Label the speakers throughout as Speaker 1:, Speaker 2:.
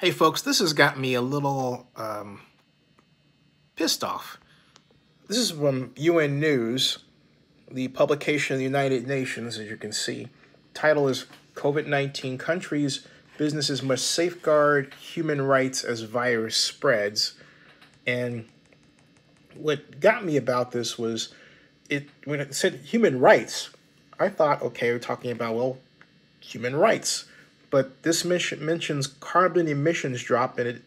Speaker 1: Hey folks, this has got me a little pissed off. This is from UN News, the publication of the United Nations, as you can see. Title is COVID-19 Countries, Businesses Must Safeguard Human Rights as Virus Spreads. And what got me about this was when it said human rights, I thought, okay, we're talking about, well, human rights. But this mentions carbon emissions drop, and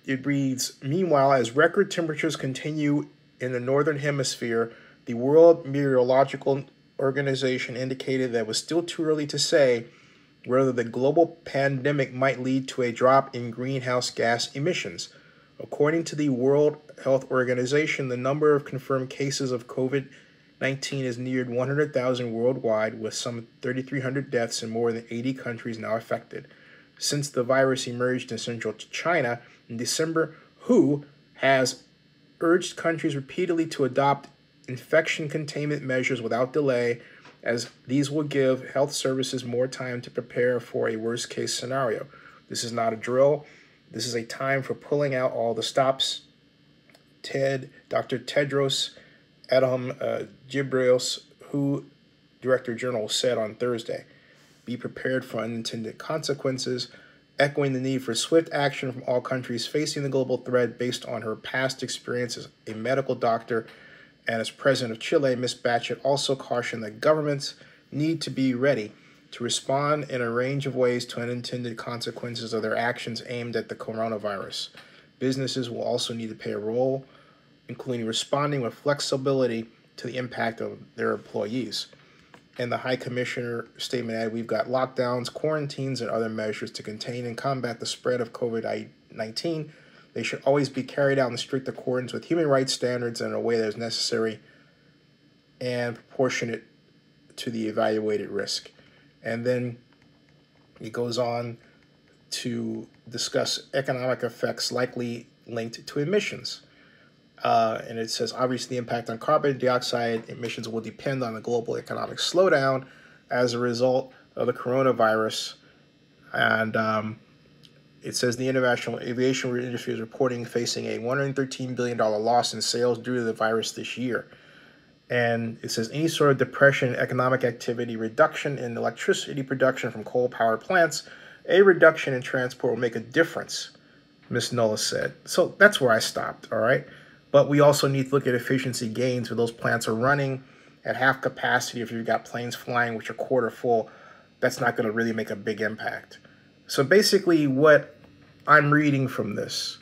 Speaker 1: it reads, meanwhile, as record temperatures continue in the northern hemisphere, the World Meteorological Organization indicated that it was still too early to say whether the global pandemic might lead to a drop in greenhouse gas emissions. According to the World Health Organization, the number of confirmed cases of COVID-19 has neared 100,000 worldwide, with some 3,300 deaths in more than 80 countries now affected. Since the virus emerged in central China in December, WHO has urged countries repeatedly to adopt infection containment measures without delay, as these will give health services more time to prepare for a worst-case scenario. This is not a drill. This is a time for pulling out all the stops. Dr. Tedros Adhanom Ghebreyesus, WHO Director General, said on Thursday. Be prepared for unintended consequences, echoing the need for swift action from all countries facing the global threat based on her past experience as a medical doctor and as president of Chile. Ms. Bachelet also cautioned that governments need to be ready to respond in a range of ways to unintended consequences of their actions aimed at the coronavirus. Businesses will also need to play a role, including responding with flexibility to the impact of their employees. And the High Commissioner statement added, we've got lockdowns, quarantines, and other measures to contain and combat the spread of COVID-19. They should always be carried out in strict accordance with human rights standards in a way that is necessary and proportionate to the evaluated risk. And then it goes on to discuss economic effects likely linked to emissions. And it says, obviously, the impact on carbon dioxide emissions will depend on the global economic slowdown as a result of the coronavirus. And it says the international aviation industry is reporting facing a $113 billion loss in sales due to the virus this year. And it says any sort of depression in economic activity, reduction in electricity production from coal power plants, a reduction in transport will make a difference, Ms. Nulla said. So that's where I stopped, all right? But we also need to look at efficiency gains where those plants are running at half capacity. If you've got planes flying which are quarter full, that's not going to really make a big impact. So basically what I'm reading from this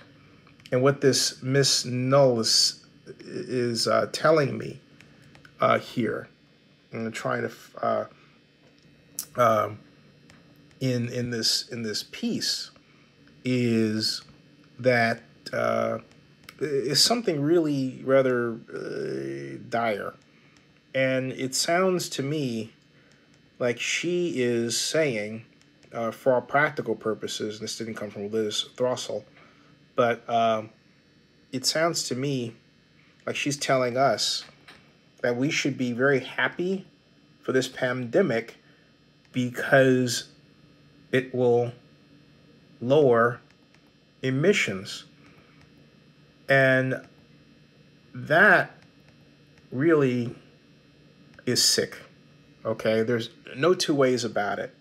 Speaker 1: and what this Ms. Null is telling me here, and trying to in this piece, is that is something really rather dire, and it sounds to me like she is saying, for all practical purposes, this didn't come from Liz Throssell, but it sounds to me like she's telling us that we should be very happy for this pandemic because it will lower emissions. And that really is sick, okay? There's no two ways about it.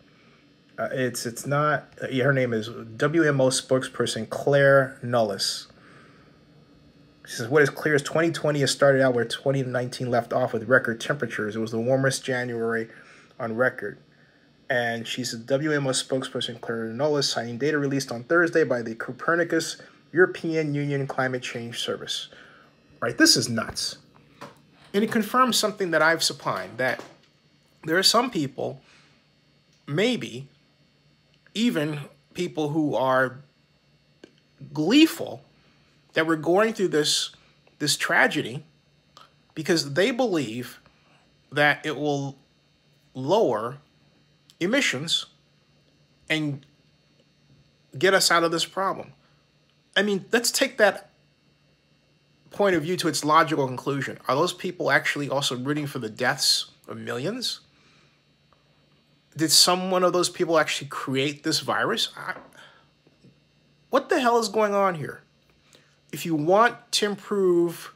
Speaker 1: It's not, her name is WMO spokesperson Claire Nullis. She says, what is clear is 2020 has started out where 2019 left off with record temperatures. It was the warmest January on record. And she's a WMO spokesperson, Claire Nullis, citing data released on Thursday by the Copernicus European Union Climate Change Service. Right, this is nuts. And it confirms something that I've supined, that there are some people, maybe even people who are gleeful that we're going through this tragedy because they believe that it will lower emissions and get us out of this problem. I mean, let's take that point of view to its logical conclusion. Are those people actually also rooting for the deaths of millions? Did some one of those people actually create this virus? hell is going on here? If you want to improve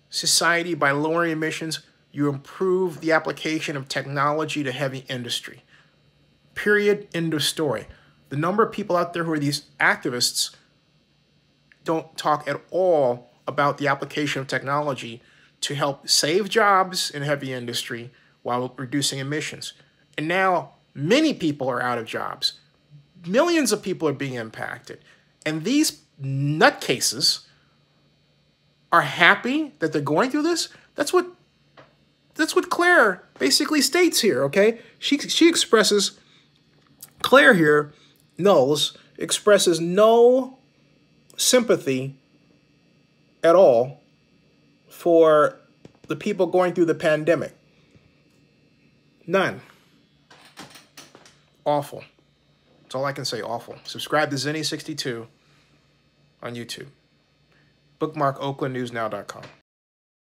Speaker 1: society by lowering emissions, you improve the application of technology to heavy industry. Period. End of story. The number of people out there who are these activists don't talk at all about the application of technology to help save jobs in heavy industry while reducing emissions. And now many people are out of jobs. Millions of people are being impacted. And these nutcases are happy that they're going through this. That's what Claire basically states here, okay? She expresses, Claire here, Knowles, expresses no sympathy at all for the people going through the pandemic. None. Awful. That's all I can say, awful. Subscribe to Zenny62 on YouTube. Bookmark oaklandnewsnow.com.